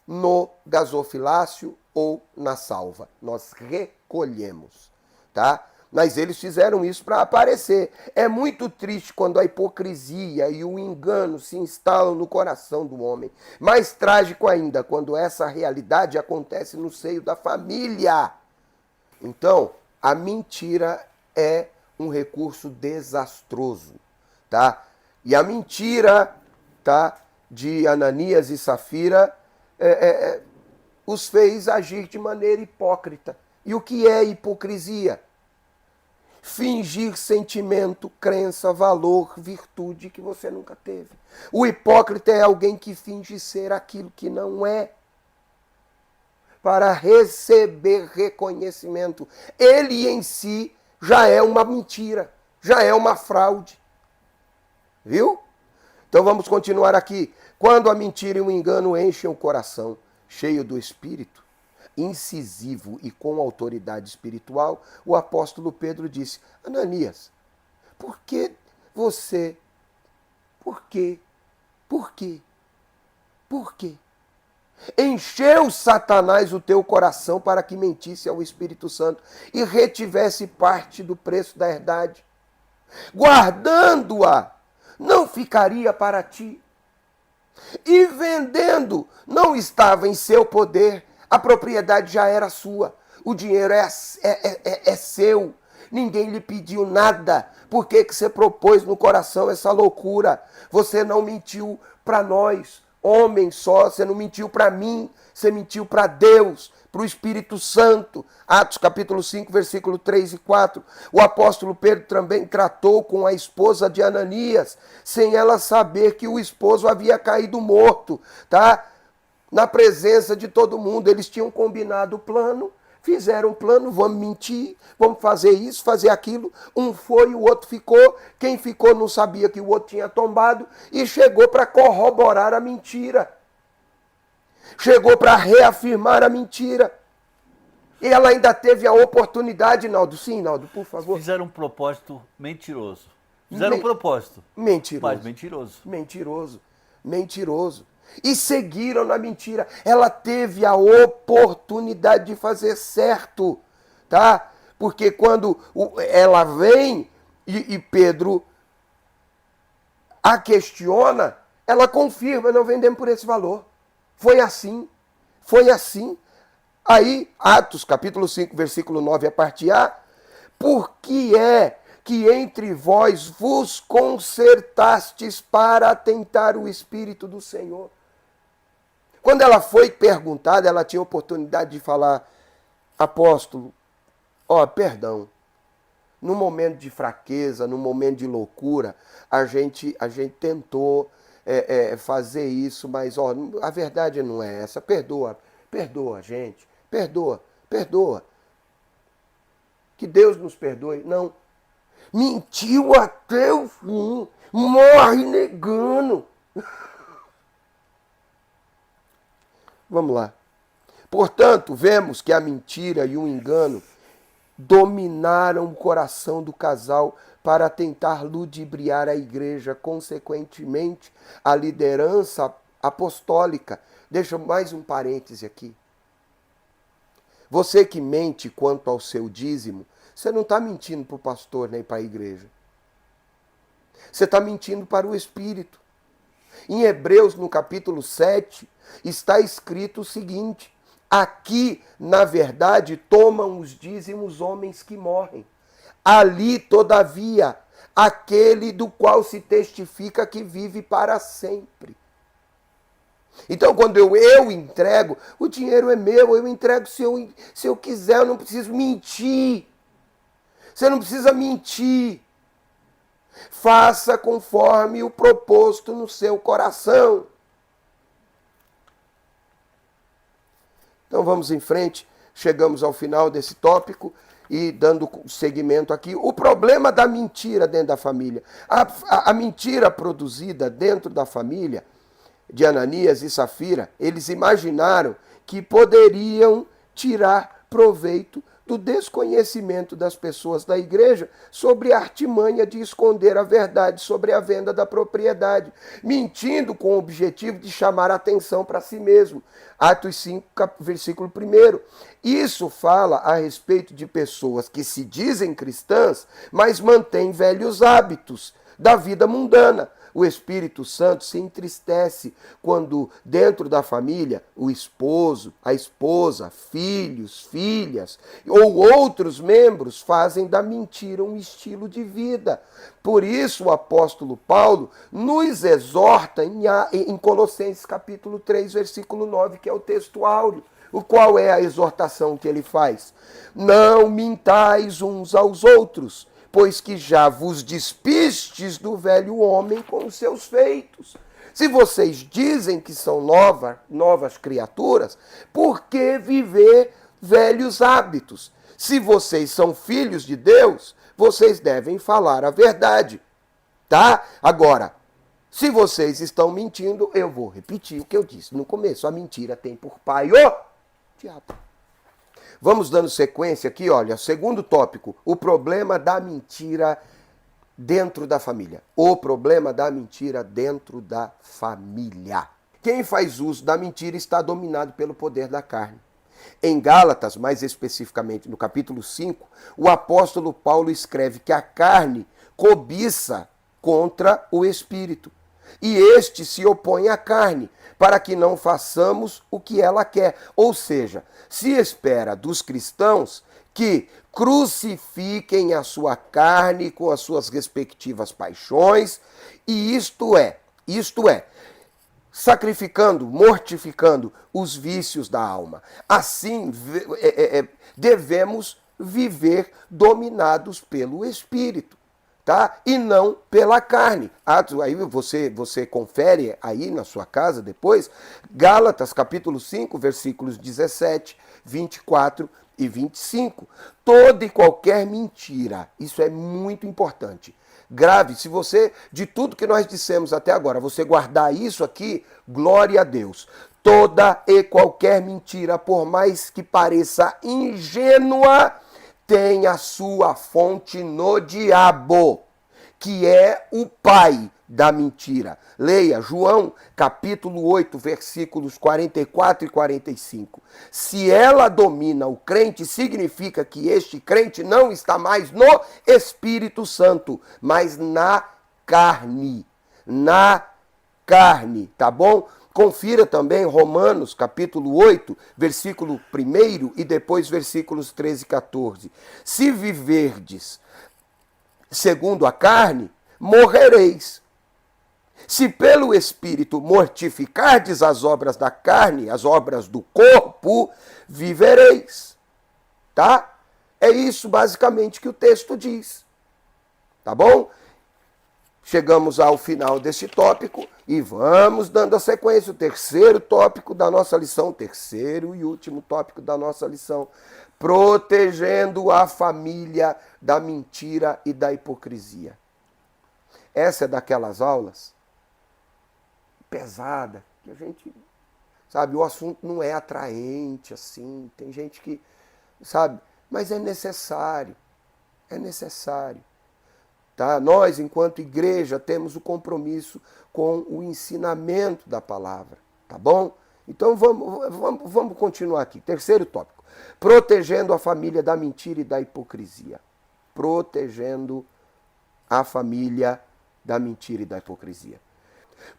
no gasofilácio ou na salva. Nós recolhemos, tá? Mas eles fizeram isso para aparecer. É muito triste quando a hipocrisia e o engano se instalam no coração do homem. Mais trágico ainda, quando essa realidade acontece no seio da família. Então, a mentira é um recurso desastroso, tá? E a mentira, tá, de Ananias e Safira os fez agir de maneira hipócrita. E o que é hipocrisia? Fingir sentimento, crença, valor, virtude que você nunca teve. O hipócrita é alguém que finge ser aquilo que não é, para receber reconhecimento. Ele em si já é uma mentira, já é uma fraude. Viu? Então vamos continuar aqui. Quando a mentira e o engano enchem o coração, cheio do Espírito, incisivo e com autoridade espiritual, o apóstolo Pedro disse: Ananias, por que você? Por quê? Por quê? Por quê? Encheu Satanás o teu coração para que mentisse ao Espírito Santo e retivesse parte do preço da herdade. Guardando-a, não ficaria para ti. E vendendo, não estava em seu poder. A propriedade já era sua. O dinheiro é seu. Ninguém lhe pediu nada. Por que você propôs no coração essa loucura? Você não mentiu para nós, homens só. Você não mentiu para mim. Você mentiu para Deus, para o Espírito Santo. Atos capítulo 5, versículo 3 e 4. O apóstolo Pedro também tratou com a esposa de Ananias, sem ela saber que o esposo havia caído morto, tá? Na presença de todo mundo. Eles tinham combinado o plano, fizeram um plano, vamos mentir, vamos fazer isso, fazer aquilo. Um foi, o outro ficou. Quem ficou não sabia que o outro tinha tombado e chegou para corroborar a mentira. Chegou para reafirmar a mentira. E ela ainda teve a oportunidade, Naldo. Sim, Naldo, por favor. Fizeram um propósito mentiroso. Fizeram um propósito. Mentiroso. Mas mentiroso. Mentiroso. Mentiroso. E seguiram na mentira. Ela teve a oportunidade de fazer certo, tá? Porque quando ela vem e Pedro a questiona, ela confirma: não vendemos por esse valor. Foi assim. Foi assim. Aí, Atos capítulo 5, versículo 9, a parte A. Por que é que entre vós vos concertastes para tentar o Espírito do Senhor? Quando ela foi perguntada, ela tinha oportunidade de falar: apóstolo, perdão. No momento de fraqueza, no momento de loucura, a gente tentou fazer isso, mas a verdade não é essa. Perdoa, gente. Perdoa. Que Deus nos perdoe. Não. Mentiu até o fim. Morre negando. Vamos lá. Portanto, vemos que a mentira e o engano dominaram o coração do casal para tentar ludibriar a igreja, consequentemente, a liderança apostólica. Deixa mais um parêntese aqui. Você que mente quanto ao seu dízimo, você não está mentindo para o pastor nem para a igreja. Você está mentindo para o Espírito. Em Hebreus, no capítulo 7, está escrito o seguinte: aqui, na verdade, tomam os dízimos homens que morrem. Ali, todavia, aquele do qual se testifica que vive para sempre. Então, quando eu entrego, o dinheiro é meu, eu entrego se eu quiser, eu não preciso mentir. Você não precisa mentir. Faça conforme o proposto no seu coração. Então vamos em frente, chegamos ao final desse tópico e dando seguimento aqui. O problema da mentira dentro da família. A mentira produzida dentro da família de Ananias e Safira, eles imaginaram que poderiam tirar proveito do desconhecimento das pessoas da igreja sobre a artimanha de esconder a verdade sobre a venda da propriedade, mentindo com o objetivo de chamar a atenção para si mesmo. Atos 5, versículo 1. Isso fala a respeito de pessoas que se dizem cristãs, mas mantêm velhos hábitos da vida mundana. O Espírito Santo se entristece quando, dentro da família, o esposo, a esposa, filhos, filhas ou outros membros fazem da mentira um estilo de vida. Por isso, o apóstolo Paulo nos exorta em Colossenses capítulo 3, versículo 9, que é o texto áureo. O qual é a exortação que ele faz? Não mintais uns aos outros, pois que já vos despistes do velho homem com os seus feitos. Se vocês dizem que são novas criaturas, por que viver velhos hábitos? Se vocês são filhos de Deus, vocês devem falar a verdade, tá? Agora, se vocês estão mentindo, eu vou repetir o que eu disse no começo. A mentira tem por pai o diabo. Vamos dando sequência aqui, olha, segundo tópico, o problema da mentira dentro da família. O problema da mentira dentro da família. Quem faz uso da mentira está dominado pelo poder da carne. Em Gálatas, mais especificamente no capítulo 5, o apóstolo Paulo escreve que a carne cobiça contra o espírito. E este se opõe à carne, para que não façamos o que ela quer. Ou seja, se espera dos cristãos que crucifiquem a sua carne com as suas respectivas paixões, e isto é, sacrificando, mortificando os vícios da alma. Assim, devemos viver dominados pelo Espírito. Tá? E não pela carne. Aí você confere aí na sua casa depois, Gálatas capítulo 5, versículos 17, 24 e 25. Toda e qualquer mentira, isso é muito importante. Grave, se você, de tudo que nós dissemos até agora, você guardar isso aqui, glória a Deus. Toda e qualquer mentira, por mais que pareça ingênua, tem a sua fonte no diabo, que é o pai da mentira. Leia João capítulo 8, versículos 44 e 45. Se ela domina o crente, significa que este crente não está mais no Espírito Santo, mas na carne. Na carne, tá bom? Confira também Romanos, capítulo 8, versículo 1 e depois versículos 13 e 14. Se viverdes segundo a carne, morrereis. Se pelo Espírito mortificardes as obras da carne, as obras do corpo, vivereis. Tá? É isso basicamente que o texto diz. Tá bom? Chegamos ao final desse tópico e vamos dando a sequência. O terceiro tópico da nossa lição, terceiro e último tópico da nossa lição. Protegendo a família da mentira e da hipocrisia. Essa é daquelas aulas pesada, que a gente, sabe, o assunto não é atraente assim, tem gente que, sabe, mas é necessário, tá? Nós, enquanto igreja, temos o compromisso com o ensinamento da palavra, tá bom? Então vamos continuar aqui. Terceiro tópico, protegendo a família da mentira e da hipocrisia. Protegendo a família da mentira e da hipocrisia.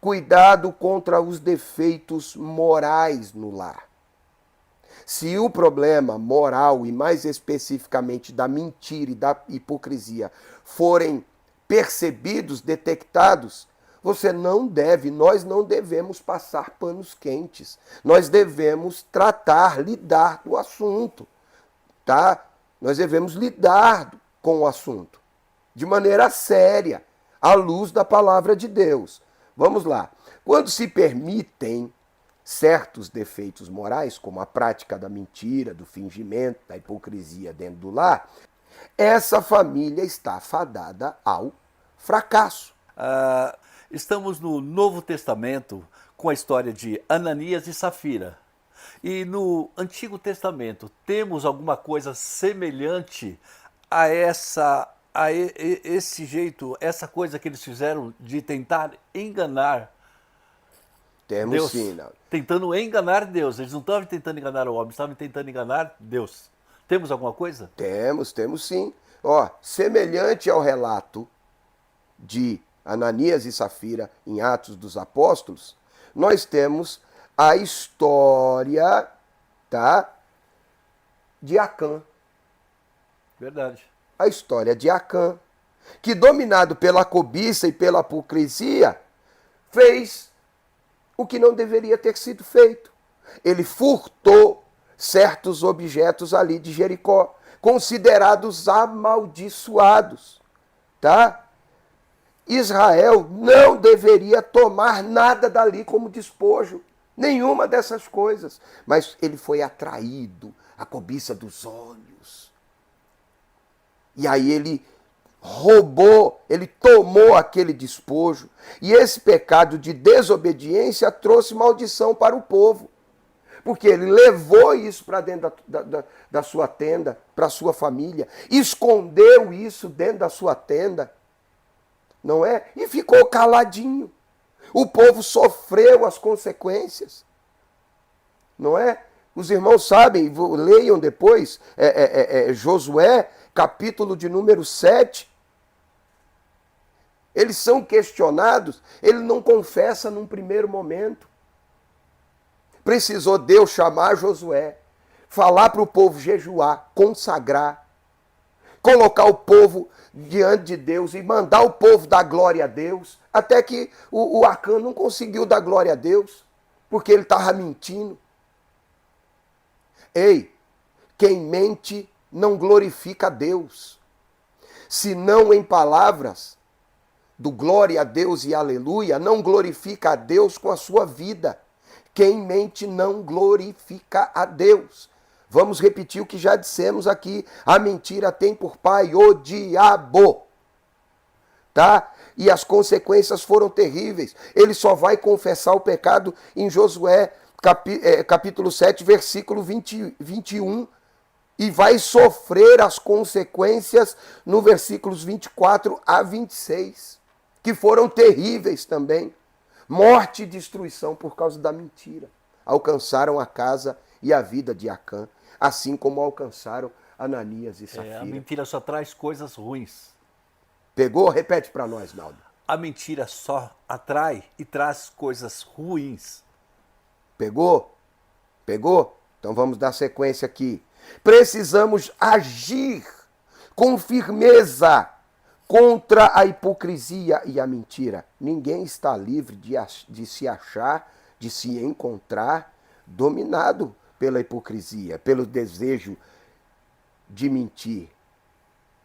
Cuidado contra os defeitos morais no lar. Se o problema moral, e mais especificamente da mentira e da hipocrisia, forem percebidos, detectados, nós não devemos passar panos quentes. Nós devemos tratar, lidar com o assunto, tá? Nós devemos lidar com o assunto de maneira séria, à luz da palavra de Deus. Vamos lá. Quando se permitem certos defeitos morais, como a prática da mentira, do fingimento, da hipocrisia dentro do lar, essa família está fadada ao fracasso. Estamos no Novo Testamento com a história de Ananias e Safira. E no Antigo Testamento temos alguma coisa semelhante a esse jeito, essa coisa que eles fizeram de tentar enganar Temos Deus, sim, não. tentando enganar Deus. Eles não estavam tentando enganar o homem, estavam tentando enganar Deus. Temos alguma coisa? Temos sim. Ó, semelhante ao relato de Ananias e Safira em Atos dos Apóstolos, nós temos a história, tá, de Acã. Verdade. A história de Acã, que dominado pela cobiça e pela hipocrisia, fez o que não deveria ter sido feito. Ele furtou certos objetos ali de Jericó, considerados amaldiçoados, tá? Israel não deveria tomar nada dali como despojo, nenhuma dessas coisas, mas ele foi atraído à cobiça dos olhos. E aí ele roubou, ele tomou aquele despojo. E esse pecado de desobediência trouxe maldição para o povo. Porque ele levou isso para dentro da sua tenda, para a sua família, escondeu isso dentro da sua tenda, não é? E ficou caladinho. O povo sofreu as consequências, não é? Os irmãos sabem, leiam depois, Josué, capítulo de número 7. Eles são questionados, ele não confessa num primeiro momento. Precisou Deus chamar Josué, falar para o povo jejuar, consagrar, colocar o povo diante de Deus e mandar o povo dar glória a Deus, até que o Acã não conseguiu dar glória a Deus, porque ele estava mentindo. Ei, quem mente não glorifica a Deus, senão em palavras do glória a Deus e aleluia, não glorifica a Deus com a sua vida. Quem mente não glorifica a Deus. Vamos repetir o que já dissemos aqui. A mentira tem por pai o diabo. Tá? E as consequências foram terríveis. Ele só vai confessar o pecado em Josué, capítulo 7, versículo 21. E vai sofrer as consequências no versículos 24 a 26. Que foram terríveis também. Morte e destruição por causa da mentira. Alcançaram a casa e a vida de Acã, assim como alcançaram Ananias e Safira. A mentira só traz coisas ruins. Pegou? Repete para nós, Naldo. A mentira só atrai e traz coisas ruins. Pegou? Pegou? Então vamos dar sequência aqui. Precisamos agir com firmeza contra a hipocrisia e a mentira. Ninguém está livre de se achar, de se encontrar dominado pela hipocrisia, pelo desejo de mentir,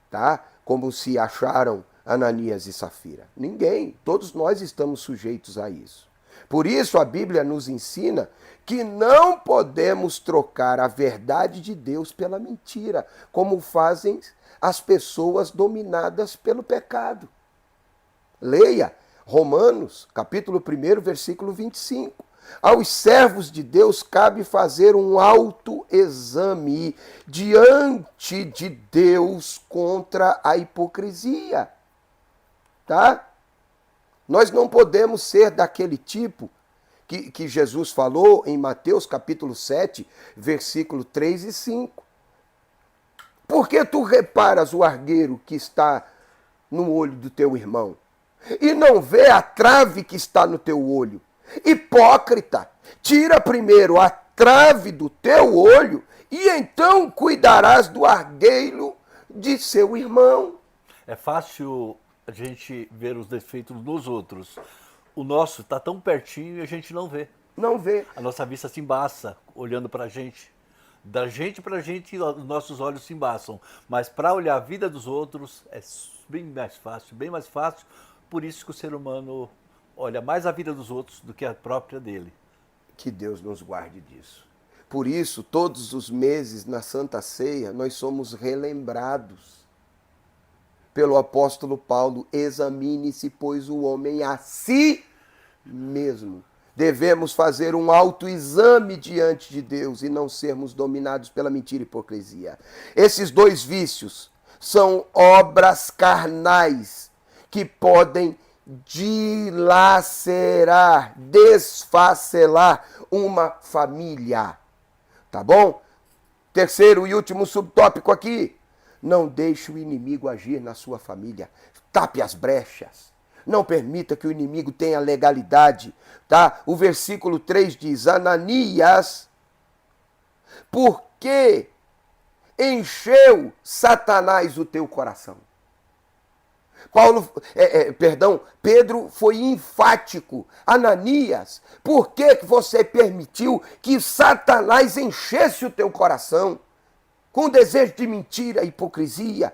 tá? Como se acharam Ananias e Safira. Ninguém, todos nós estamos sujeitos a isso. Por isso a Bíblia nos ensina que não podemos trocar a verdade de Deus pela mentira, como fazem as pessoas dominadas pelo pecado. Leia Romanos, capítulo 1, versículo 25. Aos servos de Deus cabe fazer um autoexame diante de Deus contra a hipocrisia. Tá? Nós não podemos ser daquele tipo que Jesus falou em Mateus capítulo 7, versículo 3 e 5. Por que tu reparas o argueiro que está no olho do teu irmão e não vê a trave que está no teu olho? Hipócrita, tira primeiro a trave do teu olho e então cuidarás do argueiro de seu irmão. É fácil a gente ver os defeitos dos outros. O nosso está tão pertinho e a gente não vê. Não vê. A nossa vista se embaça olhando para a gente. Da gente para a gente, os nossos olhos se embaçam. Mas para olhar a vida dos outros é bem mais fácil, bem mais fácil. Por isso que o ser humano olha mais a vida dos outros do que a própria dele. Que Deus nos guarde disso. Por isso, todos os meses na Santa Ceia, nós somos relembrados pelo apóstolo Paulo: examine-se, pois, o homem a si mesmo. Devemos fazer um autoexame diante de Deus e não sermos dominados pela mentira e hipocrisia. Esses dois vícios são obras carnais que podem dilacerar, desfacelar uma família. Tá bom? Terceiro e último subtópico aqui. Não deixe o inimigo agir na sua família. Tape as brechas. Não permita que o inimigo tenha legalidade. Tá? O versículo 3 diz: Ananias, por que encheu Satanás o teu coração? Pedro foi enfático. Ananias, por que você permitiu que Satanás enchesse o teu coração com desejo de mentira e hipocrisia?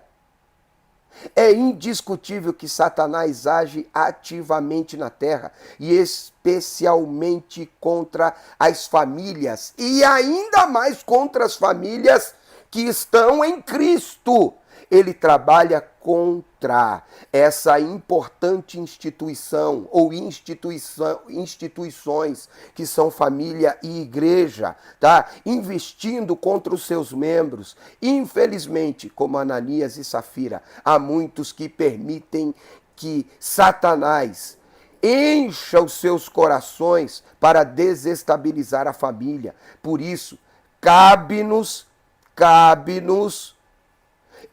É indiscutível que Satanás age ativamente na terra, e especialmente contra as famílias, e ainda mais contra as famílias que estão em Cristo. Ele trabalha contra essa importante instituição ou instituições que são família e igreja, tá? Investindo contra os seus membros. Infelizmente, como Ananias e Safira, há muitos que permitem que Satanás encha os seus corações para desestabilizar a família. Por isso, cabe-nos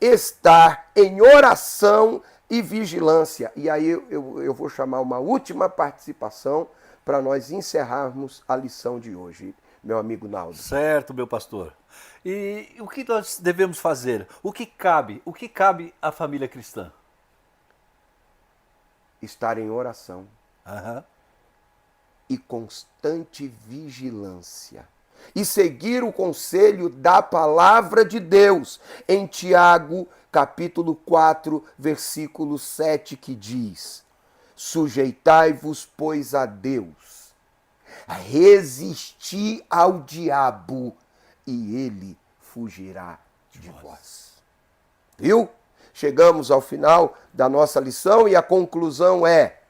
estar em oração e vigilância. E aí eu vou chamar uma última participação para nós encerrarmos a lição de hoje, meu amigo Naldo. Certo, meu pastor. E o que nós devemos fazer? O que cabe à família cristã? Estar em oração Aham. e constante vigilância. E seguir o conselho da palavra de Deus em Tiago, capítulo 4, versículo 7, que diz: sujeitai-vos, pois, a Deus, resisti ao diabo e ele fugirá de vós. Viu? Chegamos ao final da nossa lição e a conclusão é: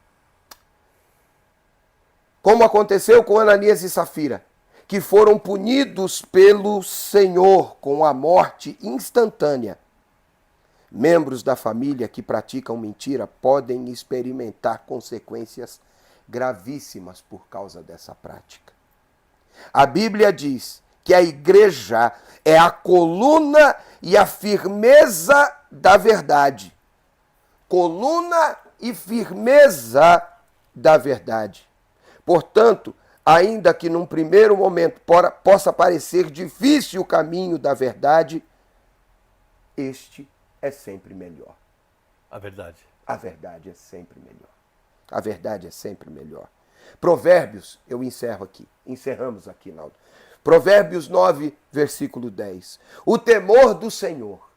como aconteceu com Ananias e Safira, que foram punidos pelo Senhor com a morte instantânea, membros da família que praticam mentira podem experimentar consequências gravíssimas por causa dessa prática. A Bíblia diz que a igreja é a coluna e a firmeza da verdade. Coluna e firmeza da verdade. Portanto, ainda que num primeiro momento possa parecer difícil o caminho da verdade, este é sempre melhor. A verdade. A verdade é sempre melhor. A verdade é sempre melhor. Provérbios, eu encerro aqui. Encerramos aqui, Naldo. Provérbios 9, versículo 10. O temor do Senhor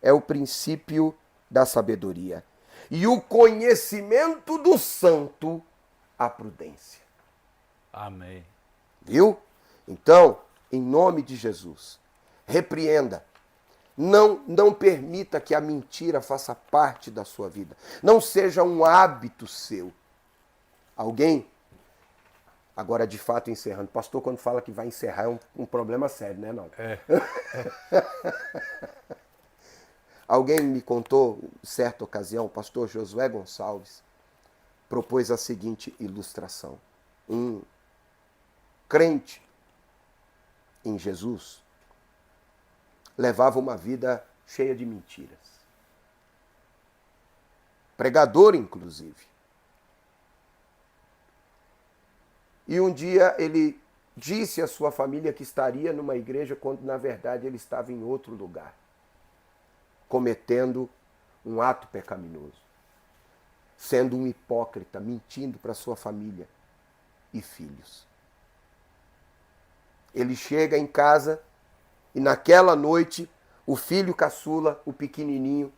é o princípio da sabedoria, e o conhecimento do santo, a prudência. Amém. Viu? Então, em nome de Jesus, repreenda. Não permita que a mentira faça parte da sua vida. Não seja um hábito seu. Alguém, agora de fato encerrando, pastor, quando fala que vai encerrar é um problema sério, né, não? É. Alguém me contou, em certa ocasião, o pastor Josué Gonçalves propôs a seguinte ilustração. Um crente em Jesus levava uma vida cheia de mentiras. Pregador, inclusive. E um dia ele disse à sua família que estaria numa igreja quando, na verdade, ele estava em outro lugar, cometendo um ato pecaminoso, sendo um hipócrita, mentindo para sua família e filhos. Ele chega em casa e naquela noite o filho caçula, o pequenininho,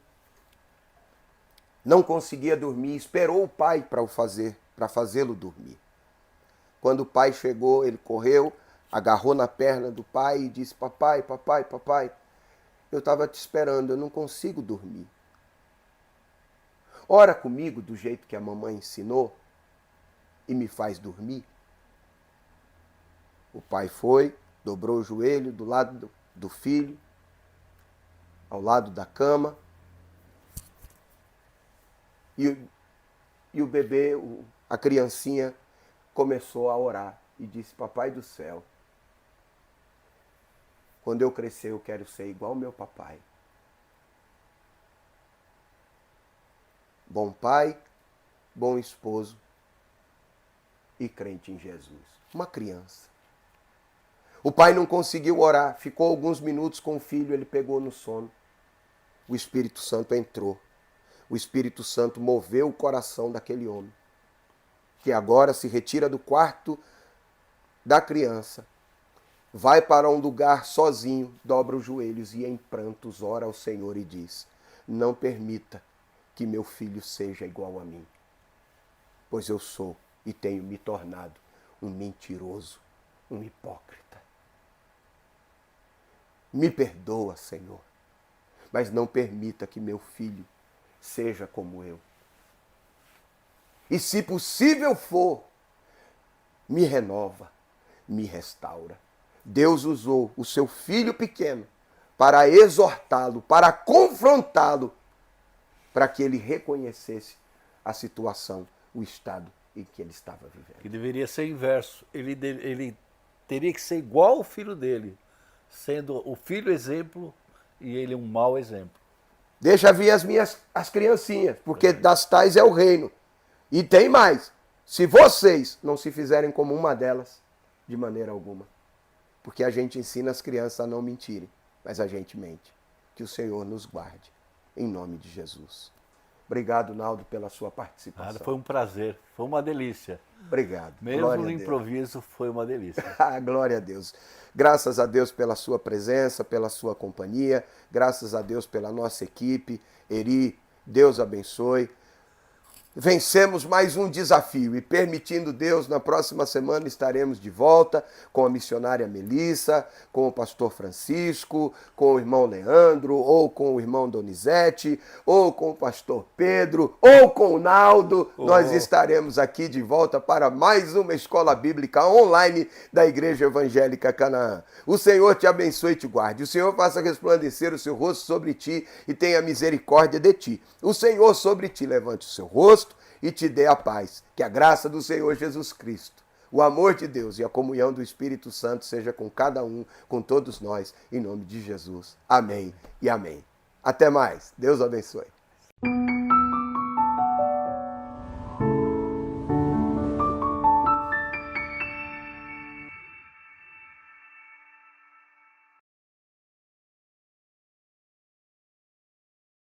não conseguia dormir, esperou o pai para fazê-lo dormir. Quando o pai chegou, ele correu, agarrou na perna do pai e disse: papai, papai, papai, eu estava te esperando, eu não consigo dormir. Ora comigo do jeito que a mamãe ensinou e me faz dormir. O pai foi, dobrou o joelho do lado do filho, ao lado da cama, e o bebê, a criancinha, começou a orar e disse: papai do céu, quando eu crescer eu quero ser igual ao meu papai. Bom pai, bom esposo e crente em Jesus. Uma criança. O pai não conseguiu orar, ficou alguns minutos com o filho, ele pegou no sono. O Espírito Santo entrou. O Espírito Santo moveu o coração daquele homem, que agora se retira do quarto da criança, vai para um lugar sozinho, dobra os joelhos e em prantos ora ao Senhor e diz: não permita que meu filho seja igual a mim, pois eu sou e tenho me tornado um mentiroso, um hipócrita. Me perdoa, Senhor, mas não permita que meu filho seja como eu. E se possível for, me renova, me restaura. Deus usou o seu filho pequeno para exortá-lo, para confrontá-lo, para que ele reconhecesse a situação, o estado em que ele estava vivendo. Que deveria ser inverso. Ele teria que ser igual ao filho dele, sendo o filho exemplo e ele um mau exemplo. Deixa vir as criancinhas, porque das tais é o reino. E tem mais. Se vocês não se fizerem como uma delas, de maneira alguma. Porque a gente ensina as crianças a não mentirem, mas a gente mente. Que o Senhor nos guarde. Em nome de Jesus. Obrigado, Naldo, pela sua participação. Nada, foi um prazer, foi uma delícia. Obrigado. Mesmo no improviso, foi uma delícia. Glória a Deus. Graças a Deus pela sua presença, pela sua companhia. Graças a Deus pela nossa equipe. Eri, Deus abençoe. Vencemos mais um desafio e, permitindo Deus, na próxima semana estaremos de volta com a missionária Melissa, com o pastor Francisco, com o irmão Leandro, ou com o irmão Donizete, ou com o pastor Pedro, ou com o Naldo. Nós estaremos aqui de volta para mais uma escola bíblica online da Igreja Evangélica Canaã. O Senhor te abençoe e te guarde. O Senhor faça resplandecer o seu rosto sobre ti e tenha misericórdia de ti. O Senhor sobre ti levante o seu rosto e te dê a paz. Que a graça do Senhor Jesus Cristo, o amor de Deus e a comunhão do Espírito Santo seja com cada um, com todos nós, em nome de Jesus. Amém e amém. Até mais. Deus abençoe.